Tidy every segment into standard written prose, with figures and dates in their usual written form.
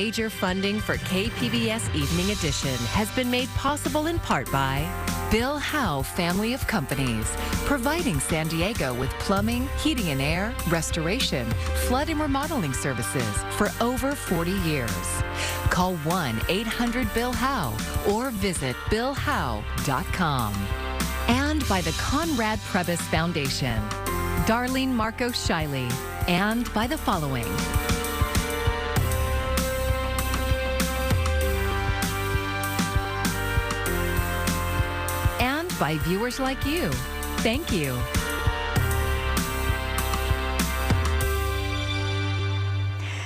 Major funding for KPBS Evening Edition has been made possible in part by Bill Howe Family of Companies, providing San Diego with plumbing, heating and air, restoration, flood and remodeling services for over 40 years. Call 1-800-BILL-HOWE or visit billhowe.com. And by the Conrad Prebys Foundation, Darlene Marco Shiley, and by the following. And by viewers like you. Thank you.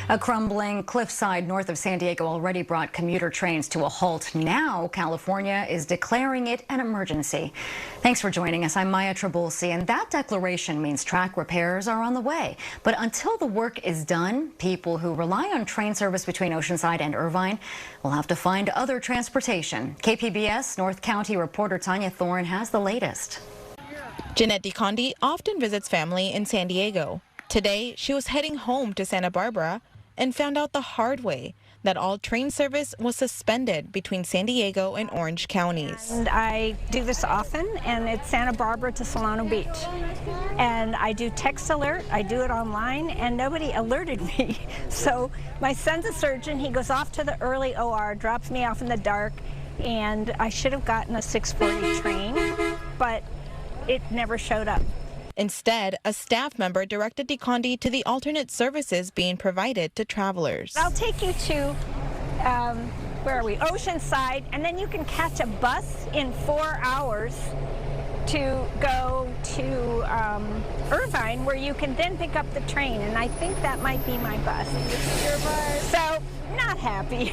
A crumbling cliffside north of San Diego already brought commuter trains to a halt. Now, California is declaring it an emergency. Thanks for joining us. I'm Maya Trabulsi, and that declaration means track repairs are on the way. But until the work is done, people who rely on train service between Oceanside and Irvine will have to find other transportation. KPBS North County reporter Tanya Thorne has the latest. Jeanette DeCondi often visits family in San Diego. Today, she was heading home to Santa Barbara and found out the hard way that all train service was suspended between San Diego and Orange counties. And I do this often, and it's Santa Barbara to Solano Beach. And I do text alert, I do it online, and nobody alerted me. So my son's a surgeon, he goes off to the early OR, drops me off in the dark, and I should have gotten a 6:40 train, but it never showed up. Instead, a staff member directed DeCondi to the alternate services being provided to travelers. I'll take you to, where are we, Oceanside, and then you can catch a bus in 4 hours to go to Irvine, where you can then pick up the train, and I think that might be my bus. So, not happy.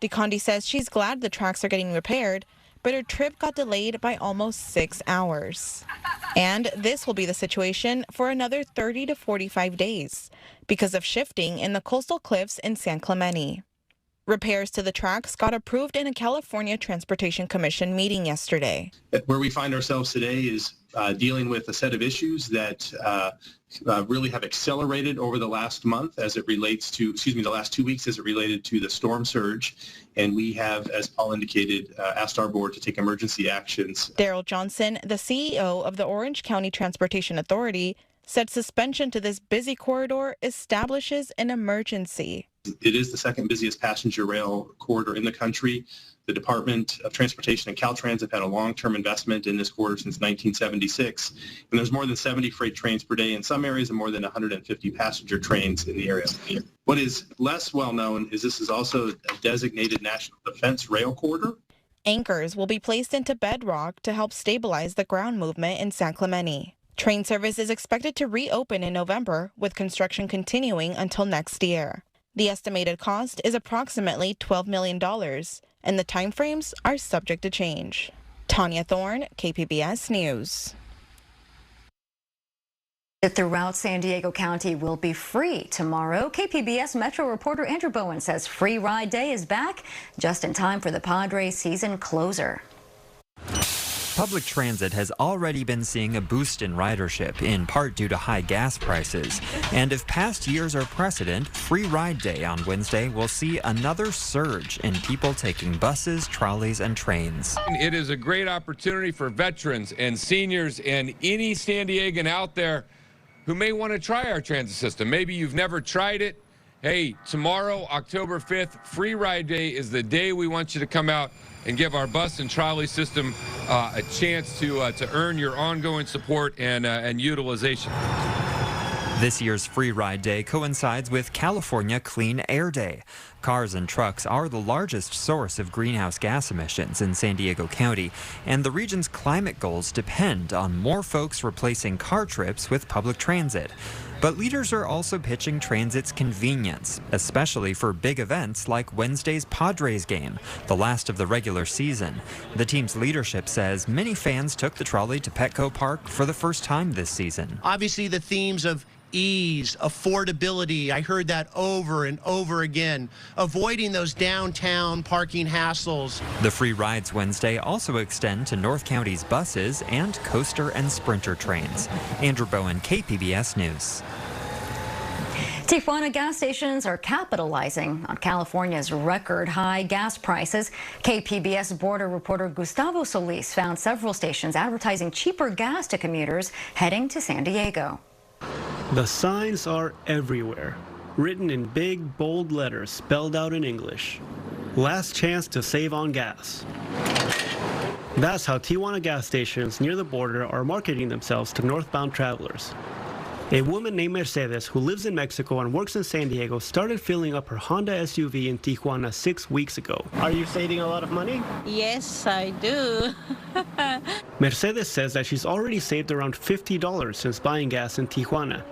DeCondi says she's glad the tracks are getting repaired, but her trip got delayed by almost 6 hours. And this will be the situation for another 30 to 45 days because of shifting in the coastal cliffs in San Clemente. Repairs to the tracks got approved in a California Transportation Commission meeting yesterday. Where we find ourselves today is dealing with a set of issues that really have accelerated over the last month as it relates to, the last 2 weeks as it related to the storm surge. And we have, as Paul indicated, asked our board to take emergency actions. Daryl Johnson, the CEO of the Orange County Transportation Authority, said suspension to this busy corridor establishes an emergency. It is the second busiest passenger rail corridor in the country. The Department of Transportation and Caltrans have had a long-term investment in this corridor since 1976, and there's more than 70 freight trains per day in some areas and more than 150 passenger trains in the area. What is less well known is this is also a designated national defense rail corridor. Anchors will be placed into bedrock to help stabilize the ground movement in San Clemente. Train service is expected to reopen in November, with construction continuing until next year. The estimated cost is approximately $12 million, and the timeframes are subject to change. Tanya Thorne, KPBS News. Throughout San Diego County will be free tomorrow. KPBS Metro reporter Andrew Bowen says Free Ride Day is back just in time for the Padres season closer. Public transit has already been seeing a boost in ridership, in part due to high gas prices. And if past years are precedent, Free Ride Day on Wednesday will see another surge in people taking buses, trolleys, and trains. It is a great opportunity for veterans and seniors and any San Diegan out there who may want to try our transit system. Maybe you've never tried it. Hey, tomorrow, October 5th, Free Ride Day is the day we want you to come out and give our bus and trolley system a chance to earn your ongoing support and utilization. This year's Free Ride Day coincides with California Clean Air Day. Cars and trucks are the largest source of greenhouse gas emissions in San Diego County, and the region's climate goals depend on more folks replacing car trips with public transit. But leaders are also pitching transit's convenience, especially for big events like Wednesday's Padres game, the last of the regular season. The team's leadership says many fans took the trolley to Petco Park for the first time this season. Obviously, the themes of ease, affordability, I heard that over and over again, avoiding those downtown parking hassles. The free rides Wednesday also extend to North County's buses and coaster and sprinter trains. Andrew Bowen, KPBS News. Tijuana gas stations are capitalizing on California's record high gas prices. KPBS border reporter Gustavo Solis found several stations advertising cheaper gas to commuters heading to San Diego. The signs are everywhere, written in big, bold letters spelled out in English. Last chance to save on gas. That's how Tijuana gas stations near the border are marketing themselves to northbound travelers. A woman named Mercedes, who lives in Mexico and works in San Diego, started filling up her Honda SUV in Tijuana 6 weeks ago. Are you saving a lot of money? Yes, I do. Mercedes says that she's already saved around $50 since buying gas in Tijuana.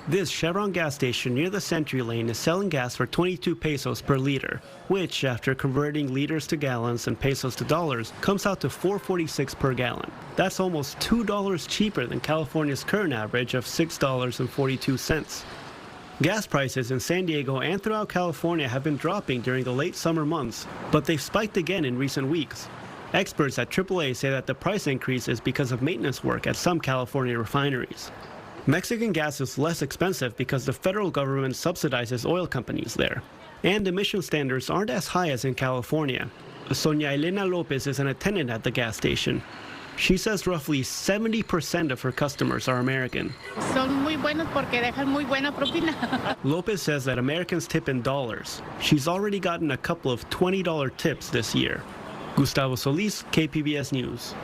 This Chevron gas station near the Century Lane is selling gas for 22 pesos per liter, which, after converting liters to gallons and pesos to dollars, comes out to $4.46 per gallon. That's almost $2 cheaper than California's current average of $6.42. Gas prices in San Diego and throughout California have been dropping during the late summer months, but they've spiked again in recent weeks. Experts at AAA say that the price increase is because of maintenance work at some California refineries. Mexican gas is less expensive because the federal government subsidizes oil companies there. And emission standards aren't as high as in California. Sonia Elena Lopez is an attendant at the gas station. She says roughly 70% of her customers are American. Son muy buenos porque dejan muy buena propina. Lopez says that Americans tip in dollars. She's already gotten a couple of $20 tips this year. Gustavo Solis, KPBS News.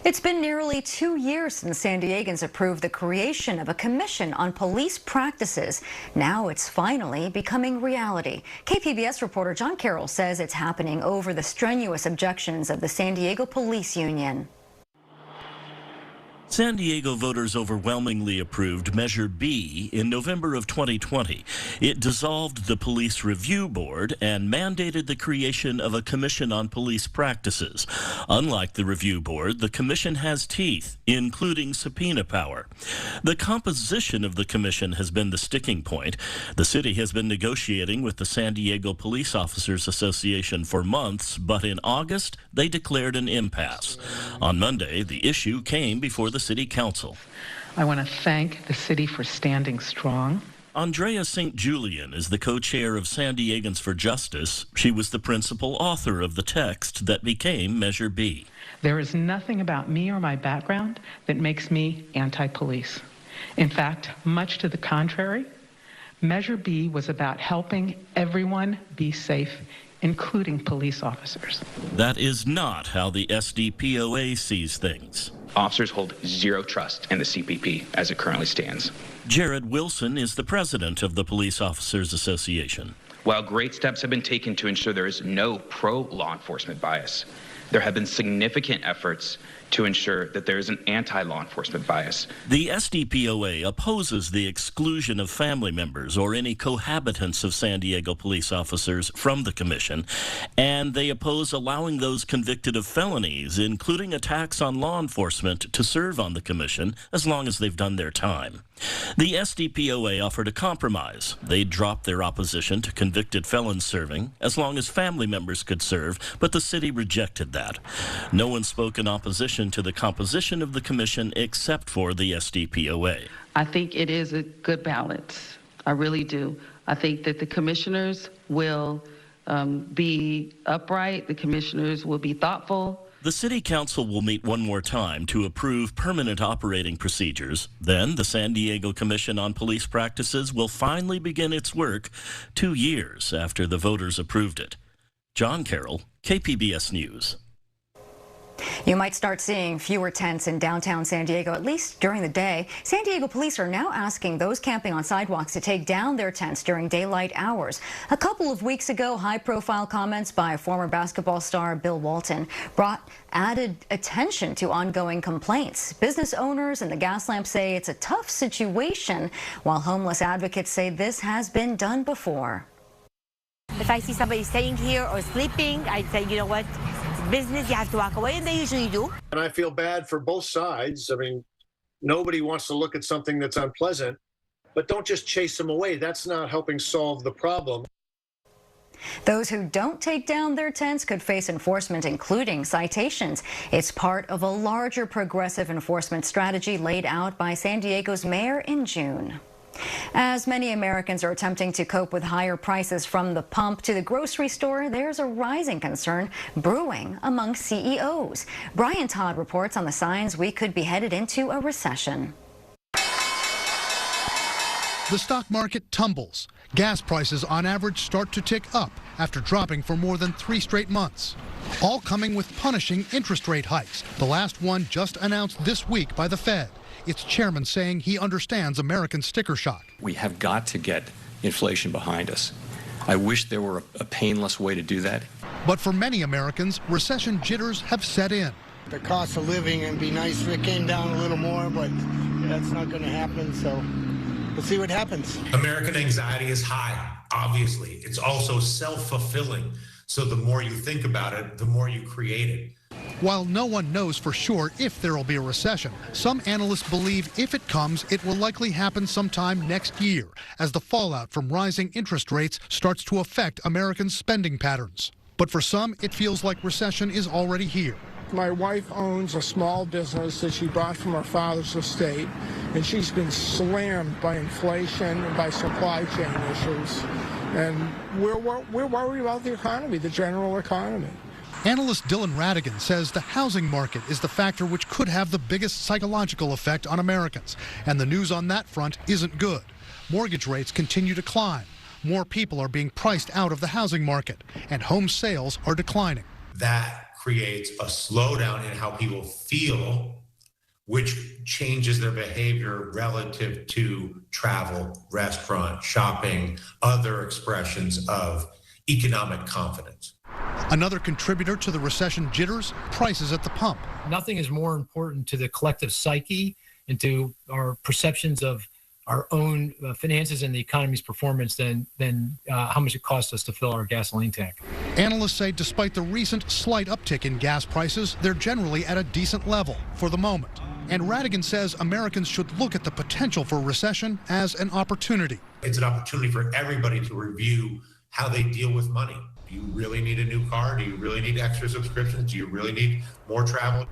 It's been nearly 2 years since San Diegans approved the creation of a commission on police practices. Now it's finally becoming reality. KPBS reporter John Carroll says it's happening over the strenuous objections of the San Diego Police Union. San Diego voters overwhelmingly approved Measure B in November of 2020. It dissolved the Police Review Board and mandated the creation of a commission on police practices. Unlike the Review Board, the commission has teeth, including subpoena power. The composition of the commission has been the sticking point. The city has been negotiating with the San Diego Police Officers Association for months, but in August, they declared an impasse. On Monday, the issue came before the City Council. I want to thank the city for standing strong. Andrea St. Julian is the co-chair of San Diegans for Justice. She was the principal author of the text that became Measure B. There is nothing about me or my background that makes me anti-police. In fact, much to the contrary, Measure B was about helping everyone be safe, including police officers. That is not how the SDPOA sees things. Officers hold zero trust in the CPP as it currently stands. Jared Wilson is the president of the Police Officers Association. While great steps have been taken to ensure there is no pro-law enforcement bias, there have been significant efforts to ensure that there is an anti-law enforcement bias. The SDPOA opposes the exclusion of family members or any cohabitants of San Diego police officers from the commission, and they oppose allowing those convicted of felonies, including attacks on law enforcement, to serve on the commission as long as they've done their time. The SDPOA offered a compromise. They dropped their opposition to convicted felons serving as long as family members could serve, but the city rejected that. No one spoke in opposition to the composition of the commission except for the SDPOA. I think it is a good balance. I really do. I think that the commissioners will be upright. The commissioners will be thoughtful. The City Council will meet one more time to approve permanent operating procedures. Then the San Diego Commission on Police Practices will finally begin its work 2 years after the voters approved it. John Carroll, KPBS News. You might start seeing fewer tents in downtown San Diego, at least during the day. San Diego police are now asking those camping on sidewalks to take down their tents during daylight hours. A couple of weeks ago, high-profile comments by former basketball star Bill Walton brought added attention to ongoing complaints. Business owners and the gas lamp say it's a tough situation, while homeless advocates say this has been done before. If I see somebody staying here or sleeping, I'd say, you know what? Business, you have to walk away, and they usually do. And I feel bad for both sides. I mean, nobody wants to look at something that's unpleasant, but don't just chase them away. That's not helping solve the problem. Those who don't take down their tents could face enforcement, including citations. It's part of a larger progressive enforcement strategy laid out by San Diego's mayor in June. As many Americans are attempting to cope with higher prices from the pump to the grocery store, there's a rising concern brewing among CEOs. Brian Todd reports on the signs we could be headed into a recession. The stock market tumbles. Gas prices on average start to tick up after dropping for more than 3 straight months. All coming with punishing interest rate hikes, the last one just announced this week by the Fed. Its chairman saying he understands American sticker shock. We have got to get inflation behind us. I wish there were a painless way to do that. But for many Americans, recession jitters have set in. The cost of living, it'd be nice if it came down a little more, but that's not going to happen, so we'll see what happens. American anxiety is high, obviously. It's also self-fulfilling. So the more you think about it, the more you create it. While no one knows for sure if there will be a recession, some analysts believe if it comes, it will likely happen sometime next year, as the fallout from rising interest rates starts to affect Americans' spending patterns. But for some, it feels like recession is already here. My wife owns a small business that she bought from her father's estate, and she's been slammed by inflation and by supply chain issues. And we're worried about the economy, the general economy. Analyst Dylan Radigan says the housing market is the factor which could have the biggest psychological effect on Americans. And the news on that front isn't good. Mortgage rates continue to climb. More people are being priced out of the housing market, and home sales are declining. That creates a slowdown in how people feel, which changes their behavior relative to travel, restaurant, shopping, other expressions of economic confidence. Another contributor to the recession jitters, prices at the pump. Nothing is more important to the collective psyche and to our perceptions of our own finances and the economy's performance than how much it costs us to fill our gasoline tank. Analysts say despite the recent slight uptick in gas prices, they're generally at a decent level for the moment. And Radigan says Americans should look at the potential for recession as an opportunity. It's an opportunity for everybody to review how they deal with money. Do you really need a new car? Do you really need extra subscriptions? Do you really need more travel?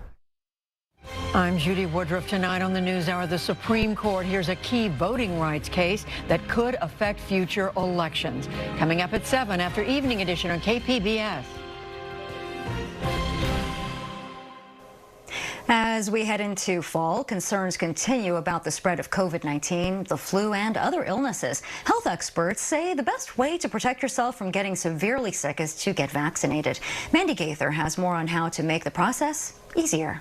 I'm Judy Woodruff. Tonight on the NewsHour, the Supreme Court hears a key voting rights case that could affect future elections. Coming up at 7 after Evening Edition on KPBS. As we head into fall, concerns continue about the spread of COVID-19, the flu, and other illnesses. Health experts say the best way to protect yourself from getting severely sick is to get vaccinated. Mandy Gaither has more on how to make the process easier.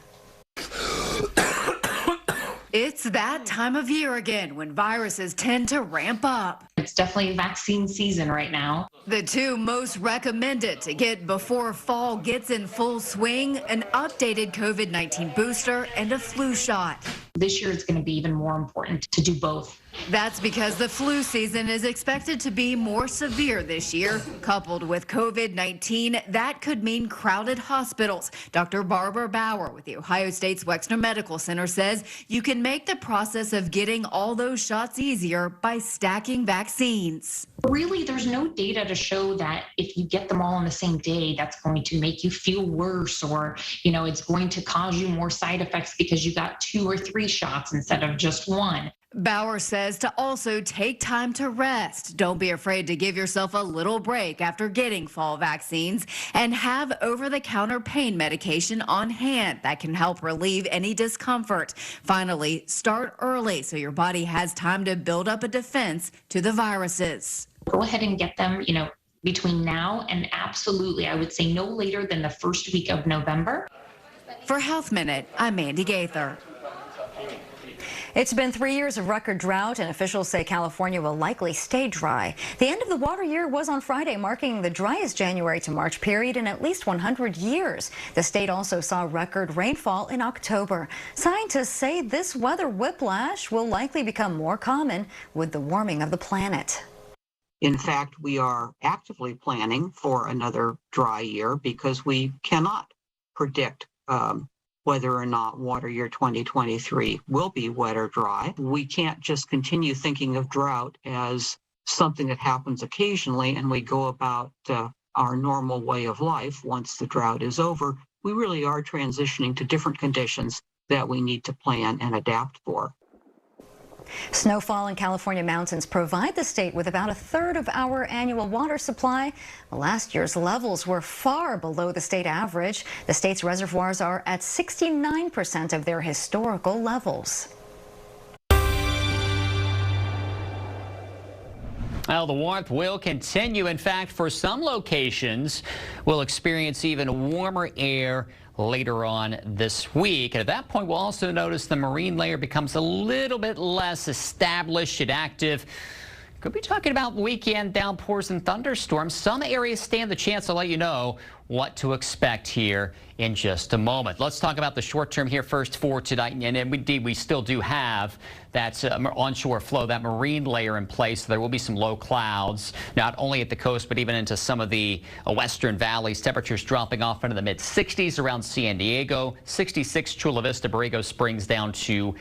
It's that time of year again when viruses tend to ramp up. It's definitely vaccine season right now. The two most recommended to get before fall gets in full swing, an updated COVID-19 booster and a flu shot. This year it's going to be even more important to do both. That's because the flu season is expected to be more severe this year. Coupled with COVID-19, that could mean crowded hospitals. Dr. Barbara Bauer with the Ohio State's Wexner Medical Center says you can make the process of getting all those shots easier by stacking vaccines. Really, there's no data to show that if you get them all on the same day, that's going to make you feel worse or, it's going to cause you more side effects because you got 2 or 3 shots instead of just 1. Bauer says to also take time to rest. Don't be afraid to give yourself a little break after getting fall vaccines and have over-the-counter pain medication on hand that can help relieve any discomfort. Finally, start early so your body has time to build up a defense to the viruses. Go ahead and get them, between now and absolutely, I would say no later than the first week of November. For Health Minute, I'm Mandy Gaither. It's been 3 years of record drought, and officials say California will likely stay dry. The end of the water year was on Friday, marking the driest January to March period in at least 100 years. The state also saw record rainfall in October. Scientists say this weather whiplash will likely become more common with the warming of the planet. In fact, we are actively planning for another dry year because we cannot predict whether or not water year 2023 will be wet or dry. We can't just continue thinking of drought as something that happens occasionally and we go about our normal way of life once the drought is over. We really are transitioning to different conditions that we need to plan and adapt for. Snowfall in California mountains provide the state with about a third of our annual water supply. Last year's levels were far below the state average. The state's reservoirs are at 69% of their historical levels. Well, the warmth will continue. In fact, for some locations, we'll experience even warmer air later on this week. And at that point, we'll also notice the marine layer becomes a little bit less established and active. Could be talking about weekend downpours and thunderstorms. Some areas stand the chance. I'll let you know what to expect here in just a moment. Let's talk about the short term here first for tonight. And indeed, we still do have that onshore flow, that marine layer in place. So there will be some low clouds, not only at the coast, but even into some of the western valleys. Temperatures dropping off into the mid 60s around San Diego, 66 Chula Vista, Borrego Springs down to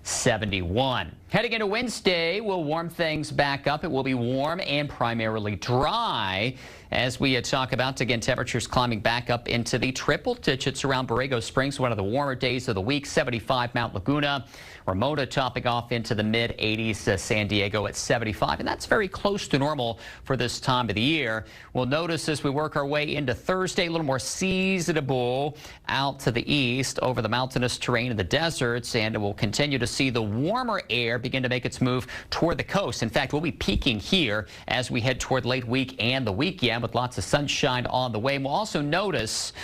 71. Heading into Wednesday, we'll warm things back up. It will be warm and primarily dry as we talk about, again, temperatures climbing back up into the triple digits around Borrego Springs, one of the warmer days of the week. 75 Mount Laguna, Ramona topping off into the mid 80s, San Diego at 75, and that's very close to normal for this time of the year. We'll notice as we work our way into Thursday, a little more seasonable out to the east over the mountainous terrain of the deserts, and we'll continue to see the warmer air begin to make its move toward the coast. In fact, we'll be peaking here as we head toward late week and the weekend with lots of sunshine on the way. And we'll also notice,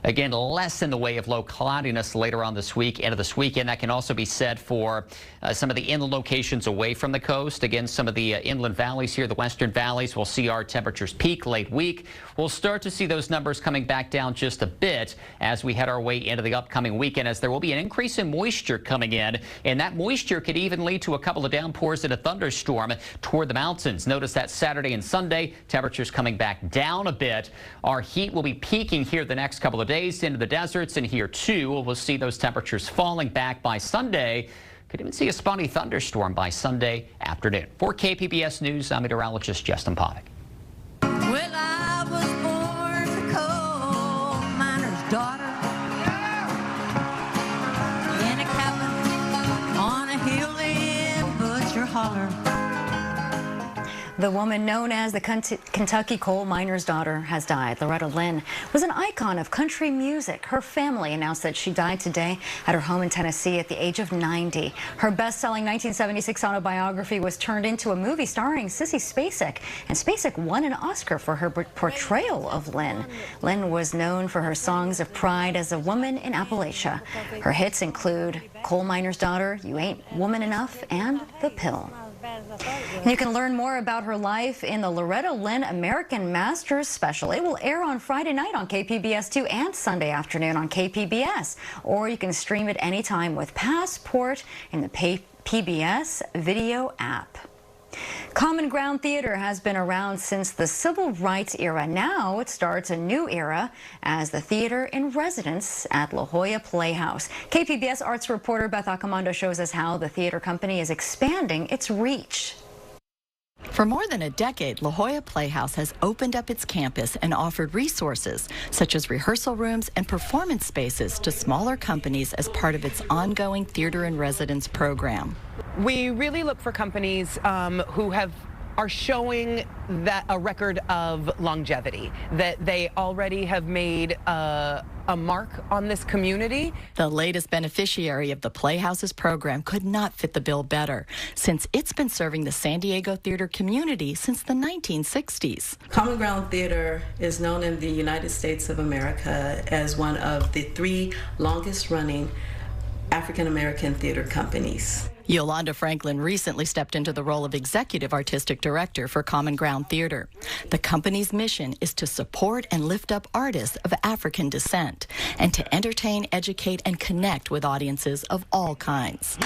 again, less in the way of low cloudiness later on this week and this weekend. That can also be said for some of the inland locations away from the coast. Again, some of the inland valleys here, the western valleys, we'll see our temperatures peak late week. We'll start to see those numbers coming back down just a bit as we head our way into the upcoming weekend, as there will be an increase in moisture coming in, and that moisture could even lead to a couple of downpours and a thunderstorm toward the mountains. Notice that Saturday and Sunday, temperatures coming back down a bit. Our heat will be peaking here the next couple of days into the deserts, and here too we'll see those temperatures falling back by Sunday. Could even see a spotty thunderstorm by Sunday afternoon. For KPBS News, I'm meteorologist Justin Povick. Well, I was born a coal miner's daughter in a cabin on a hill in Butcher Holler. The woman known as the Kentucky coal miner's daughter has died. Loretta Lynn was an icon of country music. Her family announced that she died today at her home in Tennessee at the age of 90. Her best-selling 1976 autobiography was turned into a movie starring Sissy Spacek, and Spacek won an Oscar for her portrayal of Lynn. Lynn was known for her songs of pride as a woman in Appalachia. Her hits include Coal Miner's Daughter, You Ain't Woman Enough, and The Pill. And you can learn more about her life in the Loretta Lynn American Masters special. It will air on Friday night on KPBS2 and Sunday afternoon on KPBS. Or you can stream it anytime with Passport in the PBS video app. Common Ground Theater has been around since the Civil Rights era. Now it starts a new era as the theater in residence at La Jolla Playhouse. KPBS arts reporter Beth Accomando shows us how the theater company is expanding its reach. For more than a decade, La Jolla Playhouse has opened up its campus and offered resources such as rehearsal rooms and performance spaces to smaller companies as part of its ongoing Theater in Residence program. We really look for companies who are showing that a record of longevity, that they already have made a mark on this community. The latest beneficiary of the Playhouse's program could not fit the bill better, since it's been serving the San Diego theater community since the 1960s. Common Ground Theater is known in the United States of America as one of the 3 longest-running African-American theater companies. Yolanda Franklin recently stepped into the role of Executive Artistic Director for Common Ground Theater. The company's mission is to support and lift up artists of African descent and to entertain, educate, and connect with audiences of all kinds.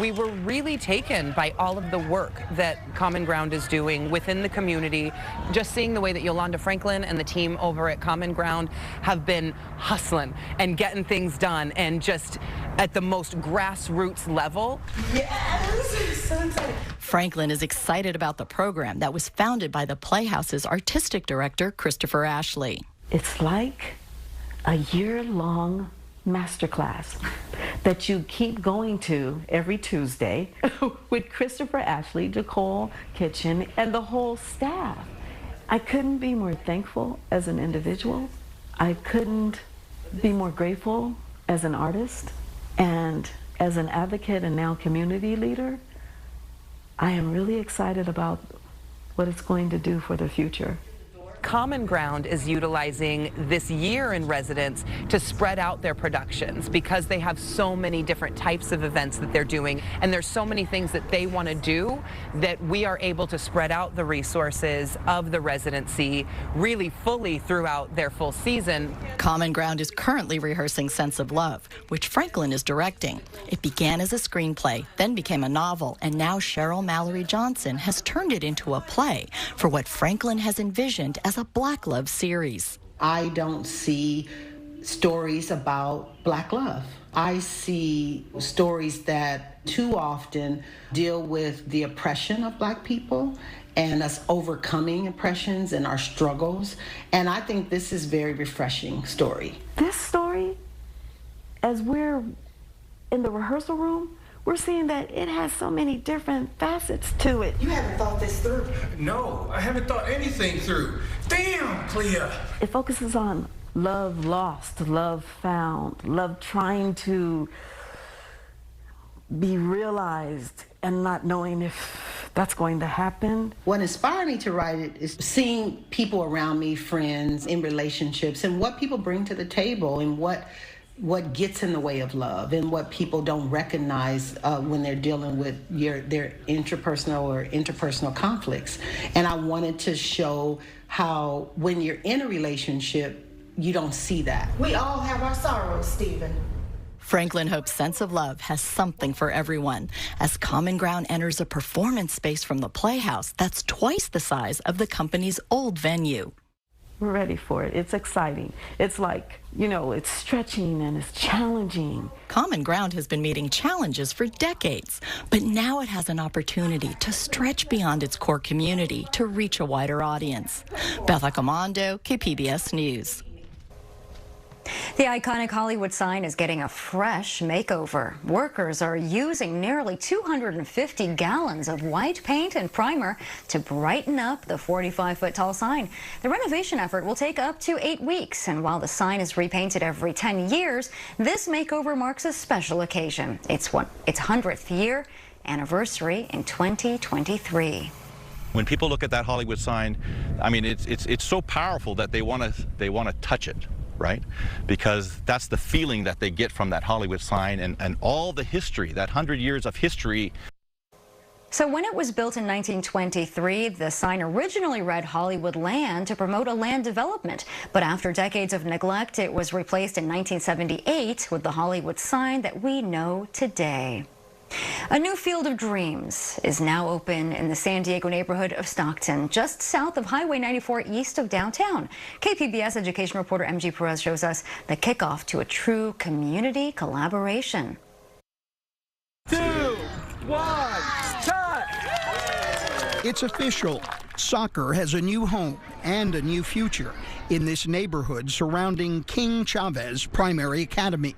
We were really taken by all of the work that Common Ground is doing within the community. Just seeing the way that Yolanda Franklin and the team over at Common Ground have been hustling and getting things done, and just at the most grassroots level. Yes! So excited. Franklin is excited about the program that was founded by the Playhouse's artistic director, Christopher Ashley. It's like a year-long masterclass that you keep going to every Tuesday with Christopher Ashley, Nicole Kitchen, and the whole staff. I couldn't be more thankful as an individual. I couldn't be more grateful as an artist and as an advocate and now community leader. I am really excited about what it's going to do for the future. Common Ground is utilizing this year in residence to spread out their productions because they have so many different types of events that they're doing, and there's so many things that they want to do that we are able to spread out the resources of the residency really fully throughout their full season. Common Ground is currently rehearsing Sense of Love, which Franklin is directing. It began as a screenplay, then became a novel, and now Cheryl Mallory Johnson has turned it into a play for what Franklin has envisioned as a Black love series. I don't see stories about Black love. I see stories that too often deal with the oppression of Black people and us overcoming oppressions and our struggles. And I think this is a very refreshing story. This story, as we're in the rehearsal room, we're seeing that it has so many different facets to it. You haven't thought this through? No, I haven't thought anything through. Damn, Clea! It focuses on love lost, love found, love trying to be realized and not knowing if that's going to happen. What inspired me to write it is seeing people around me, friends, in relationships, and what people bring to the table and what gets in the way of love and what people don't recognize when they're dealing with their interpersonal conflicts. And I wanted to show how when you're in a relationship, you don't see that. We all have our sorrows, Stephen. Franklin hopes Sense of Love has something for everyone as Common Ground enters a performance space from the Playhouse that's twice the size of the company's old venue. We're ready for it. It's exciting. It's like, you know, it's stretching and it's challenging. Common Ground has been meeting challenges for decades, but now it has an opportunity to stretch beyond its core community to reach a wider audience. Beth Accomando, KPBS News. The iconic Hollywood sign is getting a fresh makeover. Workers are using nearly 250 gallons of white paint and primer to brighten up the 45-foot-tall sign. The renovation effort will take up to 8 weeks, and while the sign is repainted every 10 years, this makeover marks a special occasion. It's 100th year anniversary in 2023. When people look at that Hollywood sign, I mean, it's so powerful that they want to touch it. Right? Because that's the feeling that they get from that Hollywood sign and all the history, that 100 years of history. So when it was built in 1923, the sign originally read Hollywood Land to promote a land development. But after decades of neglect, it was replaced in 1978 with the Hollywood sign that we know today. A new field of dreams is now open in the San Diego neighborhood of Stockton, just south of Highway 94 east of downtown. KPBS education reporter MG Perez shows us the kickoff to a true community collaboration. 2, 1, start! It's official. Soccer has a new home and a new future in this neighborhood surrounding King Chavez Primary Academy.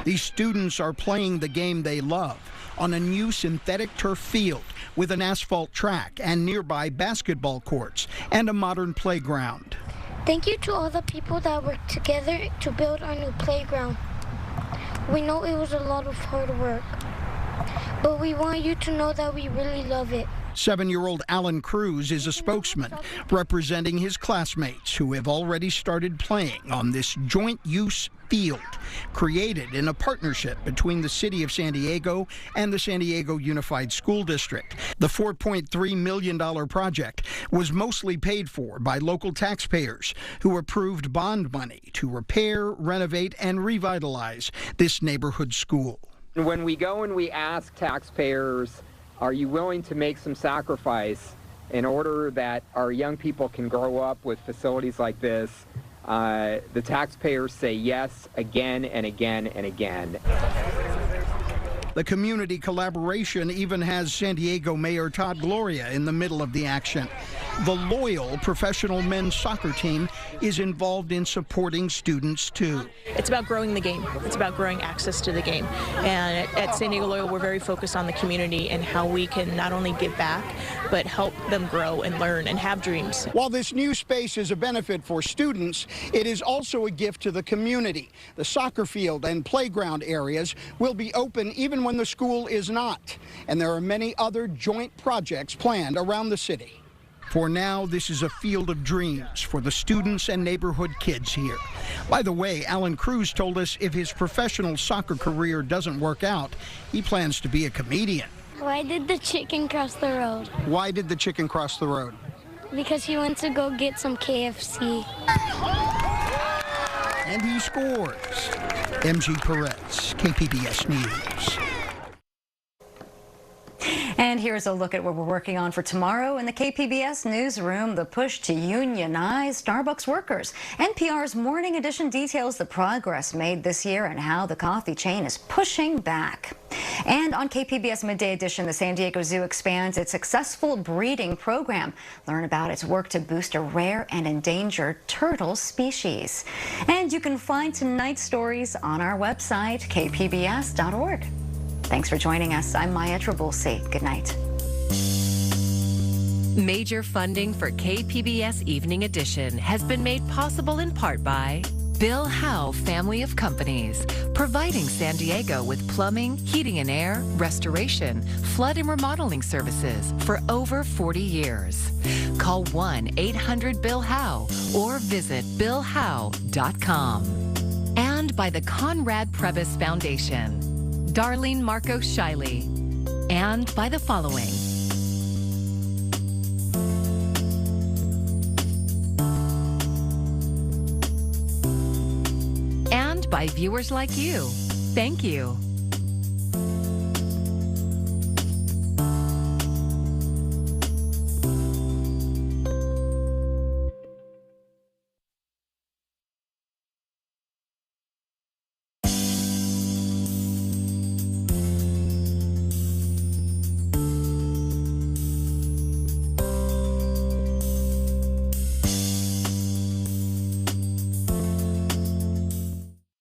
These students are playing the game they love on a new synthetic turf field with an asphalt track and nearby basketball courts and a modern playground. Thank you to all the people that worked together to build our new playground. We know it was a lot of hard work, but we want you to know that we really love it. 7-year-old Alan Cruz is a spokesman representing his classmates who have already started playing on this joint-use field created in a partnership between the City of San Diego and the San Diego Unified School District. The $4.3 million project was mostly paid for by local taxpayers who approved bond money to repair, renovate, and revitalize this neighborhood school. When we go and we ask taxpayers, are you willing to make some sacrifice in order that our young people can grow up with facilities like this? The taxpayers say yes again and again and again. The community collaboration even has San Diego Mayor Todd Gloria in the middle of the action. The loyal professional men's soccer team is involved in supporting students, too. It's about growing the game. It's about growing access to the game. And at San Diego Loyal, we're very focused on the community and how we can not only give back, but help them grow and learn and have dreams. While this new space is a benefit for students, it is also a gift to the community. The soccer field and playground areas will be open even when the school is not. And there are many other joint projects planned around the city. For now, this is a field of dreams for the students and neighborhood kids here. By the way, Alan Cruz told us if his professional soccer career doesn't work out, he plans to be a comedian. Why did the chicken cross the road? Why did the chicken cross the road? Because he went to go get some KFC. And he scores. MG Perez, KPBS News. And here's a look at what we're working on for tomorrow in the KPBS newsroom, the push to unionize Starbucks workers. NPR's Morning Edition details the progress made this year and how the coffee chain is pushing back. And on KPBS Midday Edition, the San Diego Zoo expands its successful breeding program. Learn about its work to boost a rare and endangered turtle species. And you can find tonight's stories on our website, kpbs.org. Thanks for joining us. I'm Maya Trabulsi. Good night. Major funding for KPBS Evening Edition has been made possible in part by Bill Howe Family of Companies, providing San Diego with plumbing, heating and air, restoration, flood and remodeling services for over 40 years. Call 1-800-BILL-HOWE or visit billhowe.com. And by the Conrad Prebys Foundation, Darlene Marco Shiley, and by the following. And by viewers like you. Thank you.